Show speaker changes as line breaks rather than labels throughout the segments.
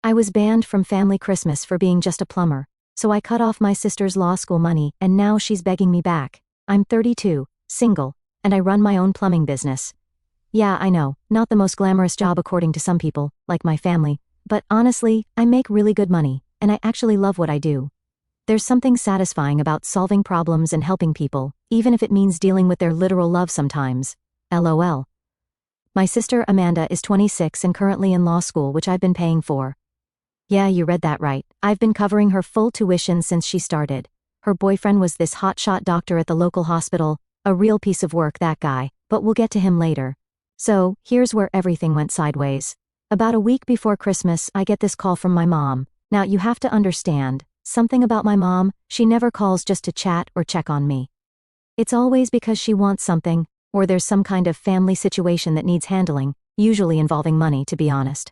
I was banned from family Christmas for being just a plumber, so I cut off my sister's law school money and now she's begging me back. I'm 32, single, and I run my own plumbing business. Yeah, I know, not the most glamorous job according to some people, like my family, but honestly, I make really good money, and I actually love what I do. There's something satisfying about solving problems and helping people, even if it means dealing with their literal love sometimes. LOL. My sister Amanda is 26 and currently in law school, which I've been paying for. Yeah, you read that right. I've been covering her full tuition since she started. Her boyfriend was this hotshot doctor at the local hospital, a real piece of work, that guy, but we'll get to him later. So, here's where everything went sideways. About a week before Christmas, I get this call from my mom. Now, you have to understand, something about my mom, she never calls just to chat or check on me. It's always because she wants something, or there's some kind of family situation that needs handling, usually involving money, to be honest.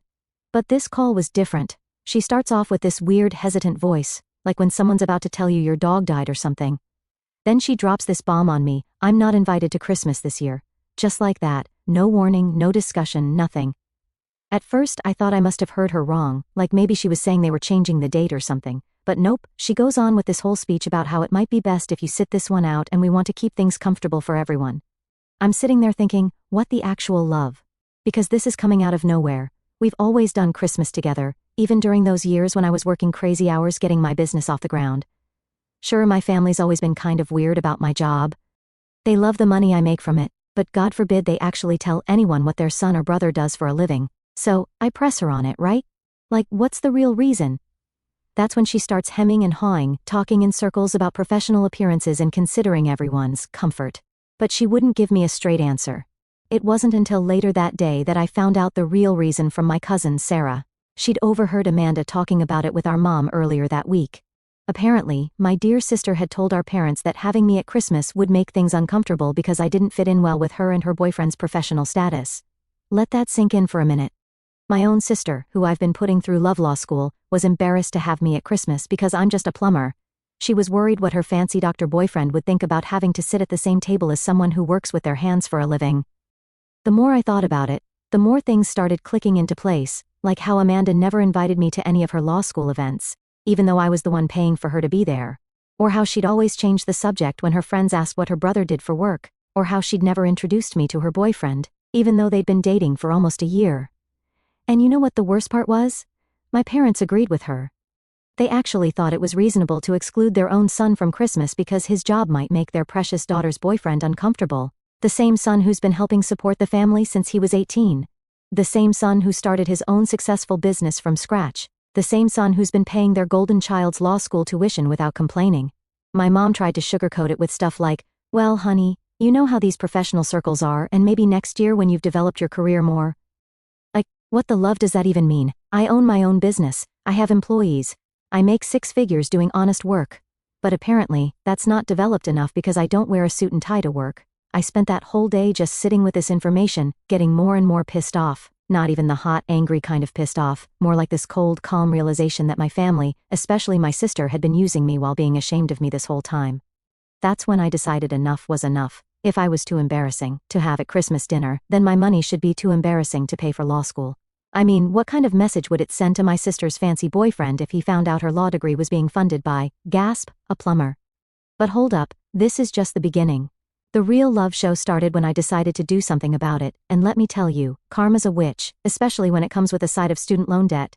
But this call was different. She starts off with this weird, hesitant voice, like when someone's about to tell you your dog died or something. Then she drops this bomb on me: I'm not invited to Christmas this year. Just like that, no warning, no discussion, nothing. At first I thought I must have heard her wrong, like maybe she was saying they were changing the date or something. But nope, she goes on with this whole speech about how it might be best if you sit this one out and we want to keep things comfortable for everyone. I'm sitting there thinking, what the actual love? Because this is coming out of nowhere. We've always done Christmas together, even during those years when I was working crazy hours getting my business off the ground. Sure, my family's always been kind of weird about my job. They love the money I make from it, but God forbid they actually tell anyone what their son or brother does for a living. So, I press her on it, right? Like, what's the real reason? That's when she starts hemming and hawing, talking in circles about professional appearances and considering everyone's comfort. But she wouldn't give me a straight answer. It wasn't until later that day that I found out the real reason from my cousin Sarah. She'd overheard Amanda talking about it with our mom earlier that week. Apparently, my dear sister had told our parents that having me at Christmas would make things uncomfortable because I didn't fit in well with her and her boyfriend's professional status. Let that sink in for a minute. My own sister, who I've been putting through love law school, was embarrassed to have me at Christmas because I'm just a plumber. She was worried what her fancy doctor boyfriend would think about having to sit at the same table as someone who works with their hands for a living. The more I thought about it, the more things started clicking into place, like how Amanda never invited me to any of her law school events, even though I was the one paying for her to be there. Or how she'd always change the subject when her friends asked what her brother did for work, or how she'd never introduced me to her boyfriend, even though they'd been dating for almost a year. And you know what the worst part was? My parents agreed with her. They actually thought it was reasonable to exclude their own son from Christmas because his job might make their precious daughter's boyfriend uncomfortable. The same son who's been helping support the family since he was 18. The same son who started his own successful business from scratch. The same son who's been paying their golden child's law school tuition without complaining. My mom tried to sugarcoat it with stuff like, well, honey, you know how these professional circles are, and maybe next year when you've developed your career more. Like, what the love does that even mean? I own my own business. I have employees. I make 6 figures doing honest work. But apparently, that's not developed enough because I don't wear a suit and tie to work. I spent that whole day just sitting with this information, getting more and more pissed off. Not even the hot, angry kind of pissed off, more like this cold, calm realization that my family, especially my sister, had been using me while being ashamed of me this whole time. That's when I decided enough was enough. If I was too embarrassing to have at Christmas dinner, then my money should be too embarrassing to pay for law school. I mean, what kind of message would it send to my sister's fancy boyfriend if he found out her law degree was being funded by, gasp, a plumber? But hold up, this is just the beginning. The real love show started when I decided to do something about it, and let me tell you, karma's a witch, especially when it comes with a side of student loan debt.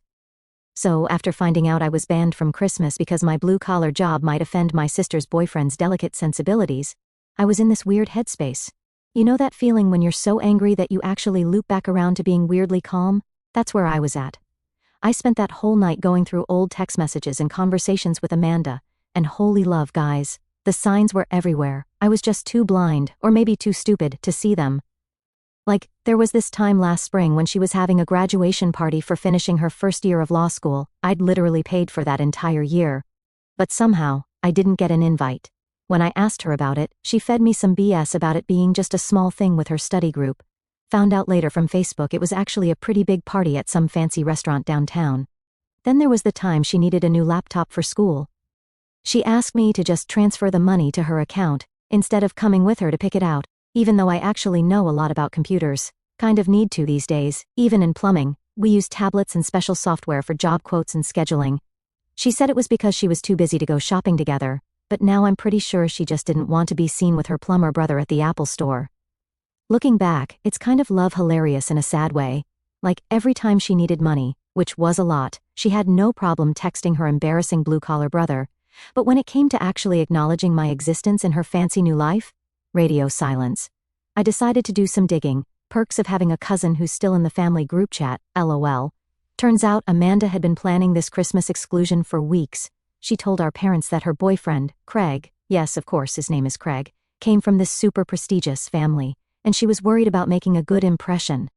So, after finding out I was banned from Christmas because my blue-collar job might offend my sister's boyfriend's delicate sensibilities, I was in this weird headspace. You know that feeling when you're so angry that you actually loop back around to being weirdly calm? That's where I was at. I spent that whole night going through old text messages and conversations with Amanda, and holy love, guys. The signs were everywhere. I was just too blind, or maybe too stupid, to see them. Like, there was this time last spring when she was having a graduation party for finishing her first year of law school. I'd literally paid for that entire year. But somehow, I didn't get an invite. When I asked her about it, she fed me some BS about it being just a small thing with her study group. Found out later from Facebook it was actually a pretty big party at some fancy restaurant downtown. Then there was the time she needed a new laptop for school. She asked me to just transfer the money to her account, instead of coming with her to pick it out, even though I actually know a lot about computers. Kind of need to these days, even in plumbing. We used tablets and special software for job quotes and scheduling. She said it was because she was too busy to go shopping together, but now I'm pretty sure she just didn't want to be seen with her plumber brother at the Apple store. Looking back, it's kind of love hilarious in a sad way. Like, every time she needed money, which was a lot, she had no problem texting her embarrassing blue-collar brother. But when it came to actually acknowledging my existence in her fancy new life, radio silence. I decided to do some digging. Perks of having a cousin who's still in the family group chat, LOL. Turns out Amanda had been planning this Christmas exclusion for weeks. She told our parents that her boyfriend, Craig, yes, of course his name is Craig, came from this super prestigious family, and she was worried about making a good impression.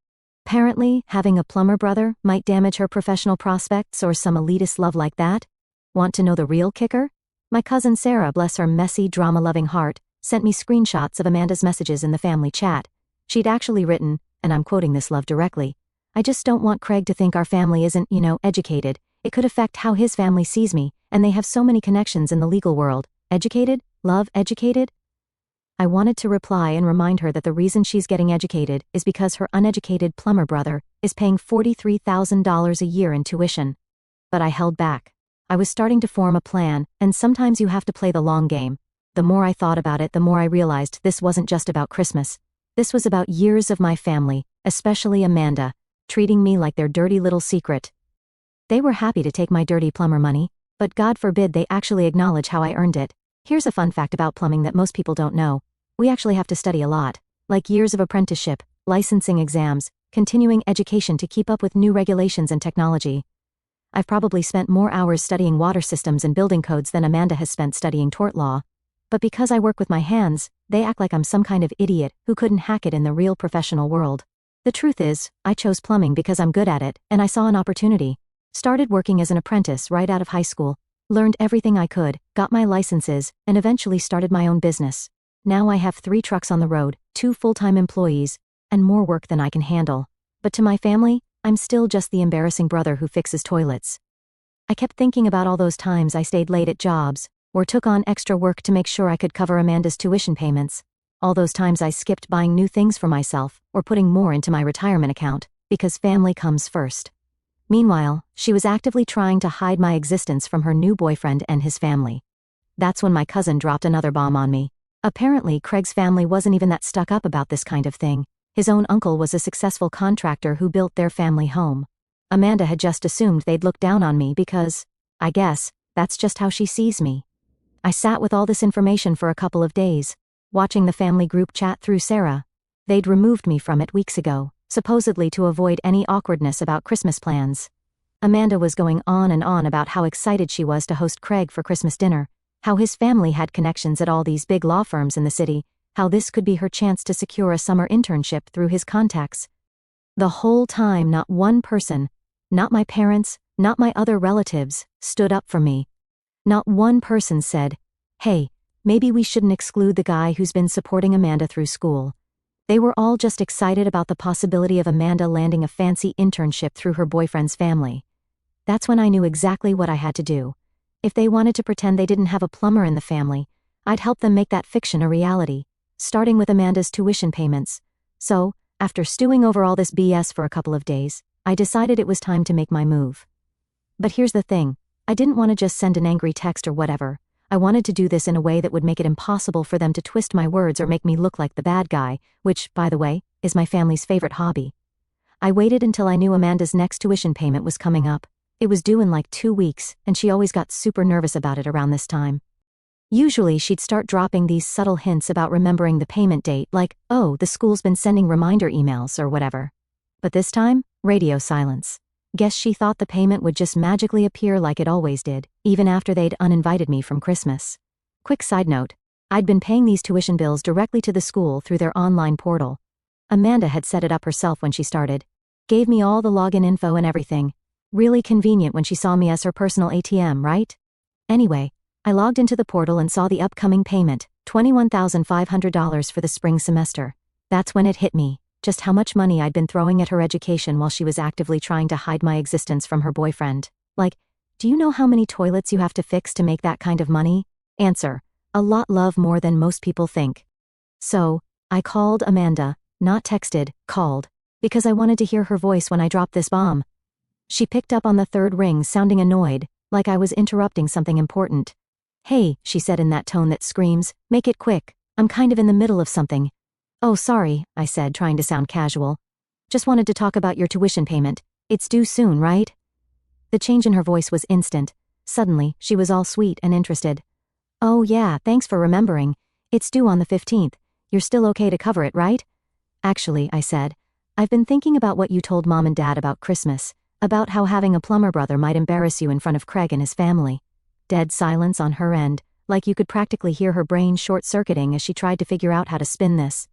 Apparently, having a plumber brother might damage her professional prospects or some elitist love like that. Want to know the real kicker? My cousin Sarah, bless her messy, drama-loving heart, sent me screenshots of Amanda's messages in the family chat. She'd actually written, and I'm quoting this love directly, "I just don't want Craig to think our family isn't, educated. It could affect how his family sees me, and they have so many connections in the legal world. Educated? Love, educated?" I wanted to reply and remind her that the reason she's getting educated is because her uneducated plumber brother is paying $43,000 a year in tuition. But I held back. I was starting to form a plan, and sometimes you have to play the long game. The more I thought about it, the more I realized this wasn't just about Christmas. This was about years of my family, especially Amanda, treating me like their dirty little secret. They were happy to take my dirty plumber money, but God forbid they actually acknowledge how I earned it. Here's a fun fact about plumbing that most people don't know. We actually have to study a lot, like years of apprenticeship, licensing exams, continuing education to keep up with new regulations and technology. I've probably spent more hours studying water systems and building codes than Amanda has spent studying tort law. But because I work with my hands, they act like I'm some kind of idiot who couldn't hack it in the real professional world. The truth is, I chose plumbing because I'm good at it, and I saw an opportunity. Started working as an apprentice right out of high school, learned everything I could, got my licenses, and eventually started my own business. Now I have 3 trucks on the road, 2 full-time employees, and more work than I can handle. But to my family, I'm still just the embarrassing brother who fixes toilets. I kept thinking about all those times I stayed late at jobs, or took on extra work to make sure I could cover Amanda's tuition payments. All those times I skipped buying new things for myself, or putting more into my retirement account, because family comes first. Meanwhile, she was actively trying to hide my existence from her new boyfriend and his family. That's when my cousin dropped another bomb on me. Apparently, Craig's family wasn't even that stuck up about this kind of thing. His own uncle was a successful contractor who built their family home. Amanda had just assumed they'd look down on me because, I guess, that's just how she sees me. I sat with all this information for a couple of days, watching the family group chat through Sarah. They'd removed me from it weeks ago, supposedly to avoid any awkwardness about Christmas plans. Amanda was going on and on about how excited she was to host Craig for Christmas dinner, how his family had connections at all these big law firms in the city, how this could be her chance to secure a summer internship through his contacts. The whole time, not one person, not my parents, not my other relatives, stood up for me. Not one person said, "Hey, maybe we shouldn't exclude the guy who's been supporting Amanda through school." They were all just excited about the possibility of Amanda landing a fancy internship through her boyfriend's family. That's when I knew exactly what I had to do. If they wanted to pretend they didn't have a plumber in the family, I'd help them make that fiction a reality, starting with Amanda's tuition payments. So, after stewing over all this BS for a couple of days, I decided it was time to make my move. But here's the thing. I didn't want to just send an angry text or whatever. I wanted to do this in a way that would make it impossible for them to twist my words or make me look like the bad guy, which, by the way, is my family's favorite hobby. I waited until I knew Amanda's next tuition payment was coming up. It was due in like 2 weeks, and she always got super nervous about it around this time. Usually she'd start dropping these subtle hints about remembering the payment date, like, "Oh, the school's been sending reminder emails," or whatever. But this time, radio silence. Guess she thought the payment would just magically appear like it always did, even after they'd uninvited me from Christmas. Quick side note, I'd been paying these tuition bills directly to the school through their online portal. Amanda had set it up herself when she started. Gave me all the login info and everything. Really convenient when she saw me as her personal ATM, right? Anyway, I logged into the portal and saw the upcoming payment, $21,500 for the spring semester. That's when it hit me. Just how much money I'd been throwing at her education while she was actively trying to hide my existence from her boyfriend. Like, do you know how many toilets you have to fix to make that kind of money? Answer, a lot, love, more than most people think. So, I called Amanda, not texted, called. Because I wanted to hear her voice when I dropped this bomb. She picked up on the third ring, sounding annoyed, like I was interrupting something important. Hey, she said in that tone that screams, make it quick, I'm kind of in the middle of something. Oh, sorry, I said, trying to sound casual. Just wanted to talk about your tuition payment. It's due soon, right? The change in her voice was instant. Suddenly, she was all sweet and interested. Oh yeah, thanks for remembering. It's due on the 15th. You're still okay to cover it, right? Actually, I said, I've been thinking about what you told Mom and Dad about Christmas, about how having a plumber brother might embarrass you in front of Craig and his family. Dead silence on her end, like you could practically hear her brain short-circuiting as she tried to figure out how to spin this.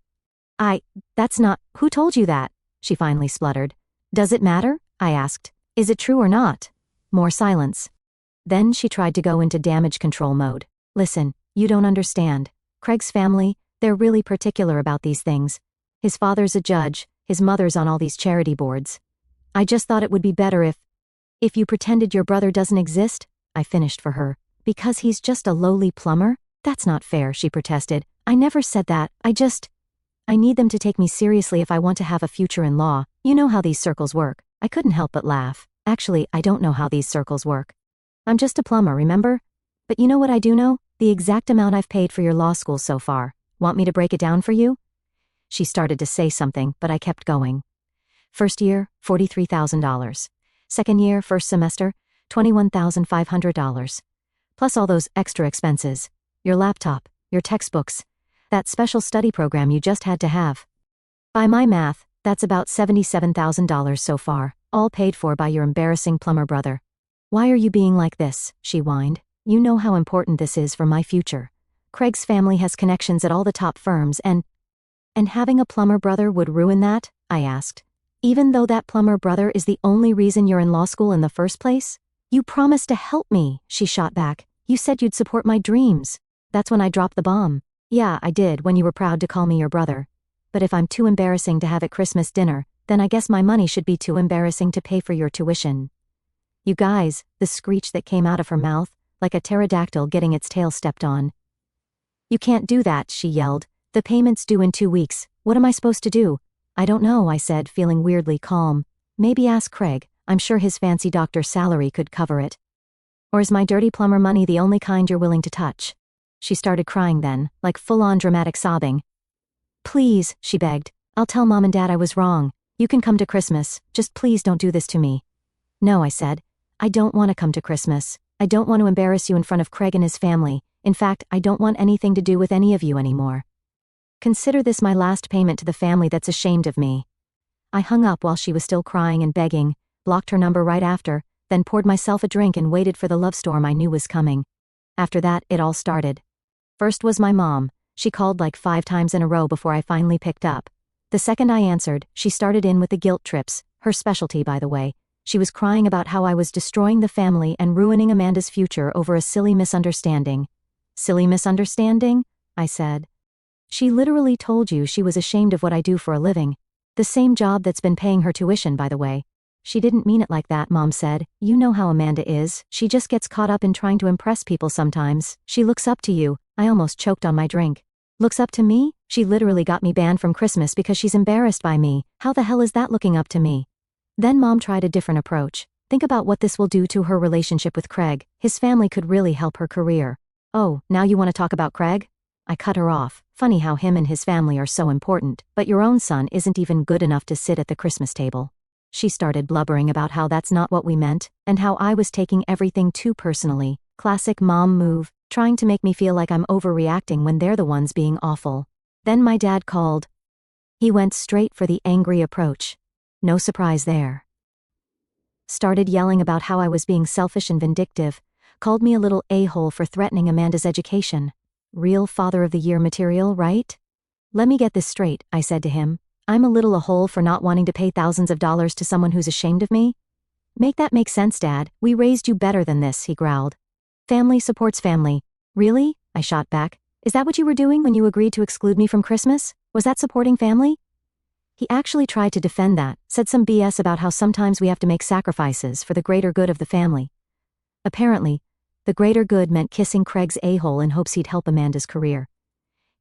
That's not, who told you that? She finally spluttered. Does it matter? I asked. Is it true or not? More silence. Then she tried to go into damage control mode. Listen, you don't understand. Craig's family, they're really particular about these things. His father's a judge, his mother's on all these charity boards. I just thought it would be better if you pretended your brother doesn't exist, I finished for her. Because he's just a lowly plumber? That's not fair, she protested. I never said that, I need them to take me seriously if I want to have a future in law. You know how these circles work. I couldn't help but laugh. Actually, I don't know how these circles work. I'm just a plumber, remember? But you know what I do know? The exact amount I've paid for your law school so far. Want me to break it down for you? She started to say something, but I kept going. First year, $43,000. Second year, first semester, $21,500. Plus all those extra expenses. Your laptop, your textbooks, that special study program you just had to have. By my math, that's about $77,000 so far, all paid for by your embarrassing plumber brother. Why are you being like this? She whined. You know how important this is for my future. Craig's family has connections at all the top firms and having a plumber brother would ruin that? I asked. Even though that plumber brother is the only reason you're in law school in the first place? You promised to help me, she shot back. You said you'd support my dreams. That's when I dropped the bomb. Yeah, I did, when you were proud to call me your brother. But if I'm too embarrassing to have at Christmas dinner, then I guess my money should be too embarrassing to pay for your tuition. You guys, the screech that came out of her mouth, like a pterodactyl getting its tail stepped on. You can't do that, she yelled. The payment's due in 2 weeks. What am I supposed to do? I don't know, I said, feeling weirdly calm. Maybe ask Craig. I'm sure his fancy doctor's salary could cover it. Or is my dirty plumber money the only kind you're willing to touch? She started crying then, like full-on dramatic sobbing. Please, she begged. I'll tell Mom and Dad I was wrong. You can come to Christmas. Just please don't do this to me. No, I said. I don't want to come to Christmas. I don't want to embarrass you in front of Craig and his family. In fact, I don't want anything to do with any of you anymore. Consider this my last payment to the family that's ashamed of me. I hung up while she was still crying and begging, blocked her number right after, then poured myself a drink and waited for the love storm I knew was coming. After that, it all started. First was my mom. She called like 5 times in a row before I finally picked up. The second I answered, she started in with the guilt trips, her specialty by the way. She was crying about how I was destroying the family and ruining Amanda's future over a silly misunderstanding. Silly misunderstanding? I said. She literally told you she was ashamed of what I do for a living. The same job that's been paying her tuition, by the way. She didn't mean it like that, Mom said. You know how Amanda is. She just gets caught up in trying to impress people sometimes. She looks up to you. I almost choked on my drink. Looks up to me? She literally got me banned from Christmas because she's embarrassed by me. How the hell is that looking up to me? Then Mom tried a different approach. Think about what this will do to her relationship with Craig. His family could really help her career. Oh, now you want to talk about Craig? I cut her off. Funny how him and his family are so important, but your own son isn't even good enough to sit at the Christmas table. She started blubbering about how that's not what we meant, and how I was taking everything too personally. Classic mom move, trying to make me feel like I'm overreacting when they're the ones being awful. Then my dad called. He went straight for the angry approach. No surprise there. Started yelling about how I was being selfish and vindictive, called me a little a-hole for threatening Amanda's education. Real Father of the Year material, right? Let me get this straight, I said to him. I'm a little a-hole for not wanting to pay thousands of dollars to someone who's ashamed of me? Make that make sense, Dad. We raised you better than this, he growled. Family supports family. Really? I shot back. Is that what you were doing when you agreed to exclude me from Christmas? Was that supporting family? He actually tried to defend that, said some BS about how sometimes we have to make sacrifices for the greater good of the family. Apparently, the greater good meant kissing Craig's a-hole in hopes he'd help Amanda's career.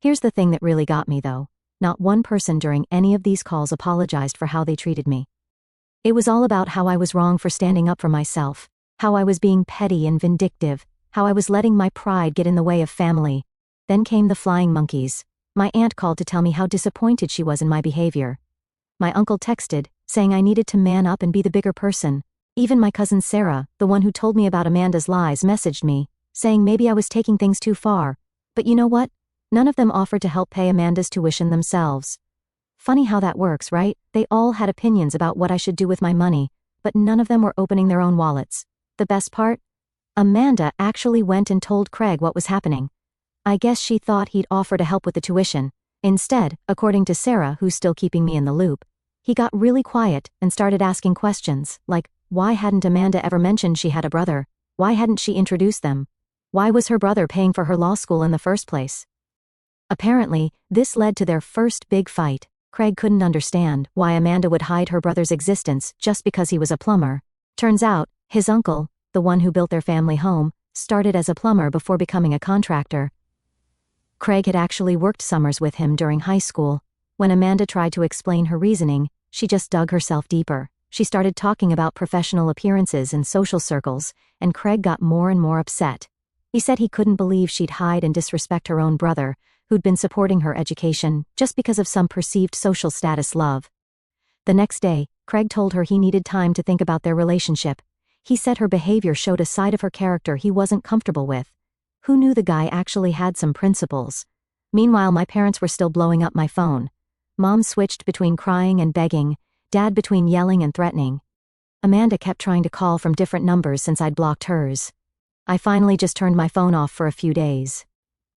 Here's the thing that really got me, though. Not one person during any of these calls apologized for how they treated me. It was all about how I was wrong for standing up for myself, how I was being petty and vindictive, how I was letting my pride get in the way of family. Then came the flying monkeys. My aunt called to tell me how disappointed she was in my behavior. My uncle texted, saying I needed to man up and be the bigger person. Even my cousin Sarah, the one who told me about Amanda's lies, messaged me, saying maybe I was taking things too far. But you know what? None of them offered to help pay Amanda's tuition themselves. Funny how that works, right? They all had opinions about what I should do with my money, but none of them were opening their own wallets. The best part? Amanda actually went and told Craig what was happening. I guess she thought he'd offer to help with the tuition. Instead, according to Sarah, who's still keeping me in the loop, he got really quiet and started asking questions, like, why hadn't Amanda ever mentioned she had a brother? Why hadn't she introduced them? Why was her brother paying for her law school in the first place? Apparently, this led to their first big fight. Craig couldn't understand why Amanda would hide her brother's existence just because he was a plumber. Turns out, his uncle, the one who built their family home, started as a plumber before becoming a contractor. Craig had actually worked summers with him during high school. When Amanda tried to explain her reasoning, she just dug herself deeper. She started talking about professional appearances in social circles, and Craig got more and more upset. He said he couldn't believe she'd hide and disrespect her own brother, who'd been supporting her education, just because of some perceived social status love. The next day, Craig told her he needed time to think about their relationship. He said her behavior showed a side of her character he wasn't comfortable with. Who knew the guy actually had some principles? Meanwhile, my parents were still blowing up my phone. Mom switched between crying and begging, Dad between yelling and threatening. Amanda kept trying to call from different numbers since I'd blocked hers. I finally just turned my phone off for a few days.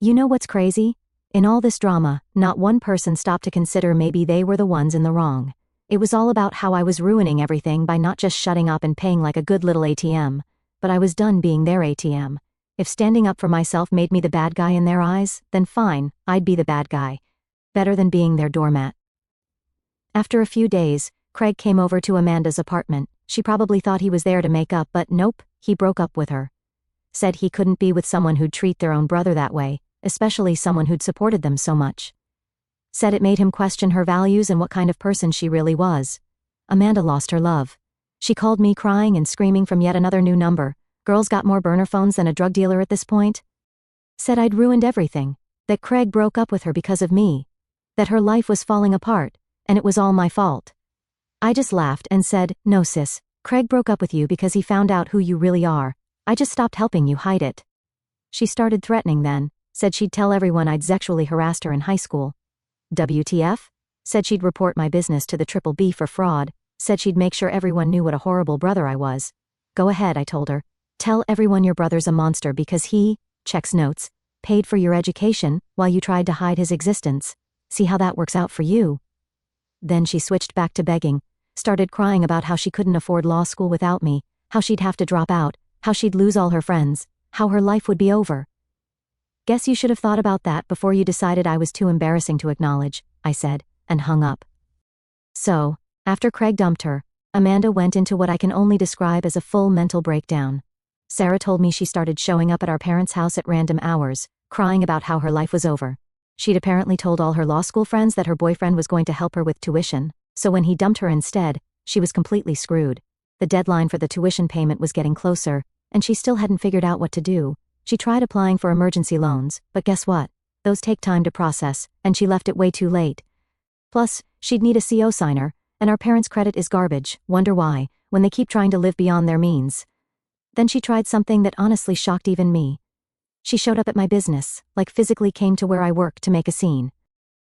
You know what's crazy? In all this drama, not one person stopped to consider maybe they were the ones in the wrong. It was all about how I was ruining everything by not just shutting up and paying like a good little ATM, but I was done being their ATM. If standing up for myself made me the bad guy in their eyes, then fine, I'd be the bad guy. Better than being their doormat. After a few days, Craig came over to Amanda's apartment. She probably thought he was there to make up, but nope, he broke up with her. Said he couldn't be with someone who'd treat their own brother that way, especially someone who'd supported them so much. Said it made him question her values and what kind of person she really was. Amanda lost her love. She called me crying and screaming from yet another new number. Girls got more burner phones than a drug dealer at this point. Said I'd ruined everything, that Craig broke up with her because of me, that her life was falling apart, and it was all my fault. I just laughed and said, no sis, Craig broke up with you because he found out who you really are. I just stopped helping you hide it. She started threatening then, said she'd tell everyone I'd sexually harassed her in high school. WTF? Said she'd report my business to the Triple B for fraud, said she'd make sure everyone knew what a horrible brother I was. Go ahead, I told her. Tell everyone your brother's a monster because he, checks notes, paid for your education while you tried to hide his existence. See how that works out for you. Then she switched back to begging, started crying about how she couldn't afford law school without me, how she'd have to drop out, how she'd lose all her friends, how her life would be over. Guess you should have thought about that before you decided I was too embarrassing to acknowledge, I said, and hung up. So, after Craig dumped her, Amanda went into what I can only describe as a full mental breakdown. Sarah told me she started showing up at our parents' house at random hours, crying about how her life was over. She'd apparently told all her law school friends that her boyfriend was going to help her with tuition, so when he dumped her instead, she was completely screwed. The deadline for the tuition payment was getting closer, and she still hadn't figured out what to do. She tried applying for emergency loans, but guess what? Those take time to process, and she left it way too late. Plus, she'd need a CO signer, and our parents' credit is garbage. Wonder why, when they keep trying to live beyond their means. Then she tried something that honestly shocked even me. She showed up at my business, like physically came to where I work to make a scene.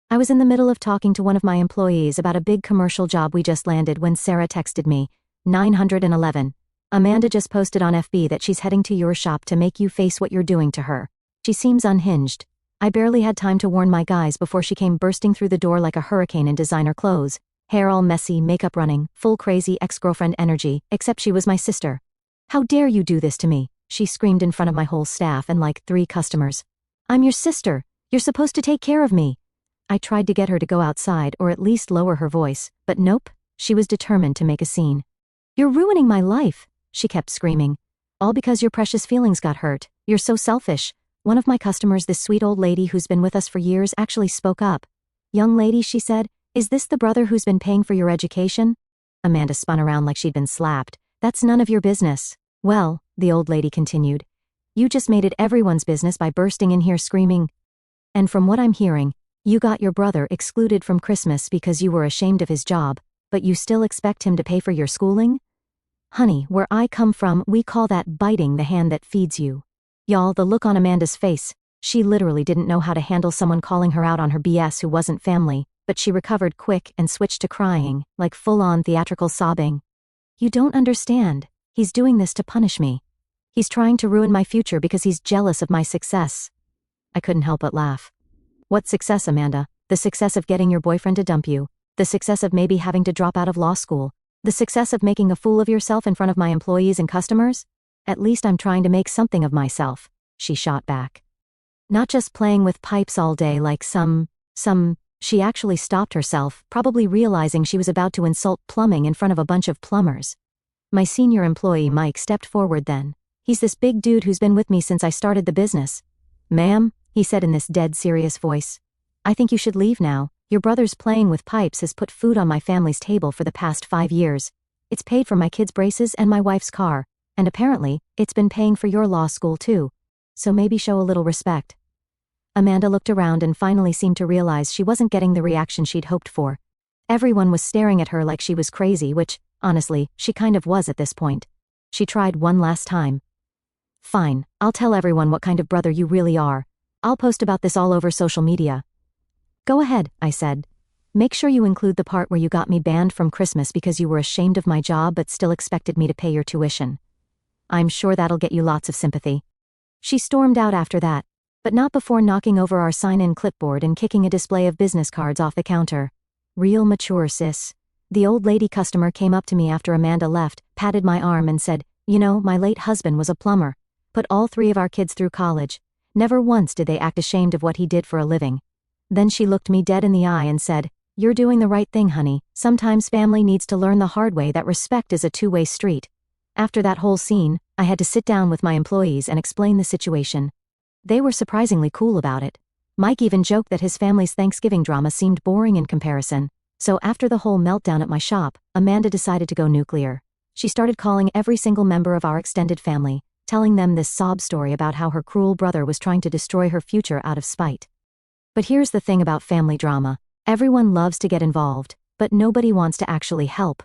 I was in the middle of talking to one of my employees about a big commercial job we just landed when Sarah texted me, 911. Amanda just posted on FB that she's heading to your shop to make you face what you're doing to her. She seems unhinged. I barely had time to warn my guys before she came bursting through the door like a hurricane in designer clothes, hair all messy, makeup running, full crazy ex-girlfriend energy, except she was my sister. How dare you do this to me? She screamed in front of my whole staff and like 3 customers. I'm your sister. You're supposed to take care of me. I tried to get her to go outside or at least lower her voice, but nope, she was determined to make a scene. You're ruining my life, she kept screaming. All because your precious feelings got hurt. You're so selfish. One of my customers, this sweet old lady who's been with us for years, actually spoke up. Young lady, she said, is this the brother who's been paying for your education? Amanda spun around like she'd been slapped. That's none of your business. Well, the old lady continued, you just made it everyone's business by bursting in here screaming. And from what I'm hearing, you got your brother excluded from Christmas because you were ashamed of his job, but you still expect him to pay for your schooling? Honey, where I come from, we call that biting the hand that feeds you. Y'all, the look on Amanda's face, she literally didn't know how to handle someone calling her out on her BS who wasn't family, but she recovered quick and switched to crying, like full-on theatrical sobbing. You don't understand. He's doing this to punish me. He's trying to ruin my future because he's jealous of my success. I couldn't help but laugh. What success, Amanda? The success of getting your boyfriend to dump you? The success of maybe having to drop out of law school? The success of making a fool of yourself in front of my employees and customers? At least I'm trying to make something of myself, she shot back. Not just playing with pipes all day like she actually stopped herself, probably realizing she was about to insult plumbing in front of a bunch of plumbers. My senior employee Mike stepped forward then. He's this big dude who's been with me since I started the business. Ma'am, he said in this dead serious voice, I think you should leave now. Your brother's playing with pipes has put food on my family's table for the past 5 years. It's paid for my kids' braces and my wife's car, and apparently, it's been paying for your law school too. So maybe show a little respect. Amanda looked around and finally seemed to realize she wasn't getting the reaction she'd hoped for. Everyone was staring at her like she was crazy, which, honestly, she kind of was at this point. She tried one last time. Fine, I'll tell everyone what kind of brother you really are. I'll post about this all over social media. Go ahead, I said. Make sure you include the part where you got me banned from Christmas because you were ashamed of my job but still expected me to pay your tuition. I'm sure that'll get you lots of sympathy. She stormed out after that, but not before knocking over our sign-in clipboard and kicking a display of business cards off the counter. Real mature, sis. The old lady customer came up to me after Amanda left, patted my arm and said, you know, my late husband was a plumber. Put all 3 of our kids through college. Never once did they act ashamed of what he did for a living. Then she looked me dead in the eye and said, you're doing the right thing, honey. Sometimes family needs to learn the hard way that respect is a two-way street. After that whole scene, I had to sit down with my employees and explain the situation. They were surprisingly cool about it. Mike even joked that his family's Thanksgiving drama seemed boring in comparison. So after the whole meltdown at my shop, Amanda decided to go nuclear. She started calling every single member of our extended family, telling them this sob story about how her cruel brother was trying to destroy her future out of spite. But here's the thing about family drama. Everyone loves to get involved, but nobody wants to actually help.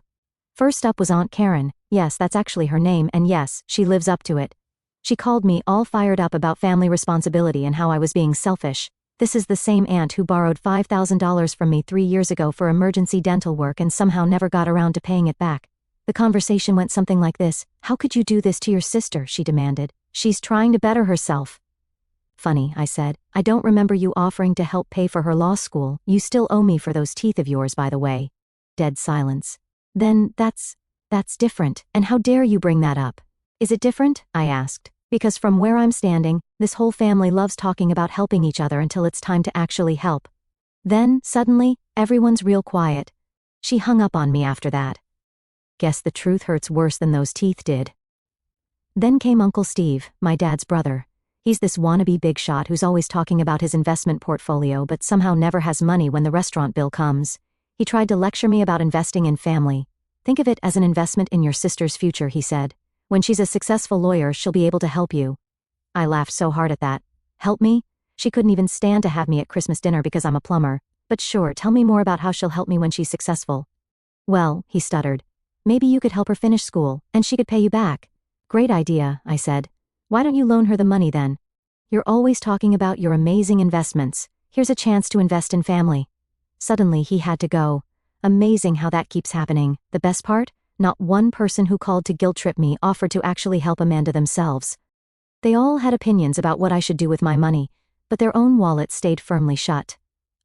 First up was Aunt Karen. Yes, that's actually her name, and yes, she lives up to it. She called me all fired up about family responsibility and how I was being selfish. This is the same aunt who borrowed $5,000 from me 3 years ago for emergency dental work and somehow never got around to paying it back. The conversation went something like this. How could you do this to your sister? She demanded. She's trying to better herself. Funny, I said. I don't remember you offering to help pay for her law school. You still owe me for those teeth of yours, by the way. Dead silence. Then, that's different, and how dare you bring that up? Is it different? I asked. Because from where I'm standing, this whole family loves talking about helping each other until it's time to actually help. Then, suddenly, everyone's real quiet. She hung up on me after that. Guess the truth hurts worse than those teeth did. Then came Uncle Steve, my dad's brother. He's this wannabe big shot who's always talking about his investment portfolio but somehow never has money when the restaurant bill comes. He tried to lecture me about investing in family. Think of it as an investment in your sister's future, he said. When she's a successful lawyer, she'll be able to help you. I laughed so hard at that. Help me? She couldn't even stand to have me at Christmas dinner because I'm a plumber. But sure, tell me more about how she'll help me when she's successful. Well, he stuttered. Maybe you could help her finish school, and she could pay you back. Great idea, I said. Why don't you loan her the money then? You're always talking about your amazing investments. Here's a chance to invest in family. Suddenly he had to go. Amazing how that keeps happening. The best part? Not one person who called to guilt-trip me offered to actually help Amanda themselves. They all had opinions about what I should do with my money, but their own wallets stayed firmly shut.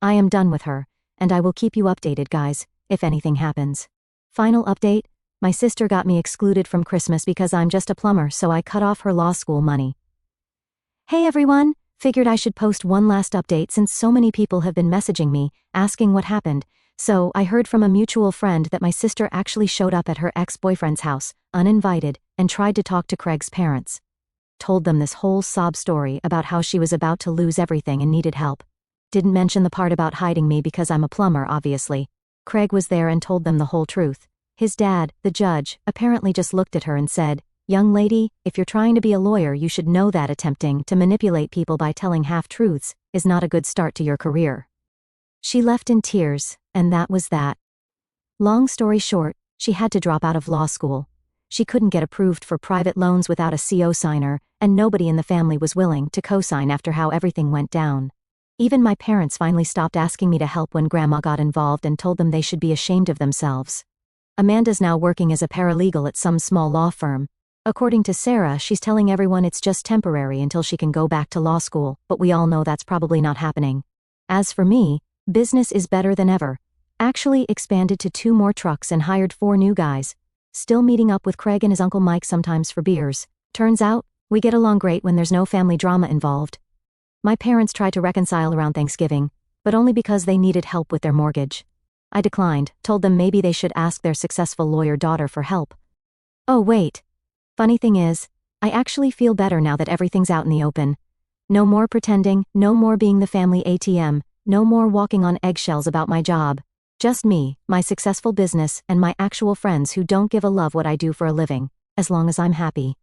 I am done with her, and I will keep you updated, guys, if anything happens. Final update, my sister got me excluded from Christmas because I'm just a plumber, so I cut off her law school money. Hey everyone, figured I should post one last update since so many people have been messaging me, asking what happened. So, I heard from a mutual friend that my sister actually showed up at her ex-boyfriend's house, uninvited, and tried to talk to Craig's parents. Told them this whole sob story about how she was about to lose everything and needed help. Didn't mention the part about hiding me because I'm a plumber, obviously. Craig was there and told them the whole truth. His dad, the judge, apparently just looked at her and said, "Young lady, if you're trying to be a lawyer, you should know that attempting to manipulate people by telling half-truths is not a good start to your career." She left in tears, and that was that. Long story short, she had to drop out of law school. She couldn't get approved for private loans without a CO signer, and nobody in the family was willing to co-sign after how everything went down. Even my parents finally stopped asking me to help when Grandma got involved and told them they should be ashamed of themselves. Amanda's now working as a paralegal at some small law firm. According to Sarah, she's telling everyone it's just temporary until she can go back to law school, but we all know that's probably not happening. As for me, business is better than ever. Actually expanded to 2 more trucks and hired 4 new guys. Still meeting up with Craig and his Uncle Mike sometimes for beers. Turns out, we get along great when there's no family drama involved. My parents tried to reconcile around Thanksgiving, but only because they needed help with their mortgage. I declined, told them maybe they should ask their successful lawyer daughter for help. Oh wait. Funny thing is, I actually feel better now that everything's out in the open. No more pretending, no more being the family ATM, no more walking on eggshells about my job. Just me, my successful business, and my actual friends who don't give a love what I do for a living, as long as I'm happy.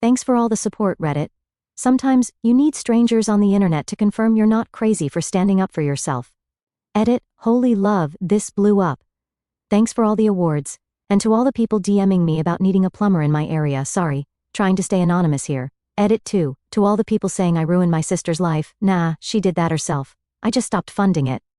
Thanks for all the support, Reddit. Sometimes, you need strangers on the internet to confirm you're not crazy for standing up for yourself. Edit, holy love, this blew up. Thanks for all the awards. And to all the people DMing me about needing a plumber in my area, sorry, trying to stay anonymous here. Edit 2, to all the people saying I ruined my sister's life, nah, she did that herself. I just stopped funding it.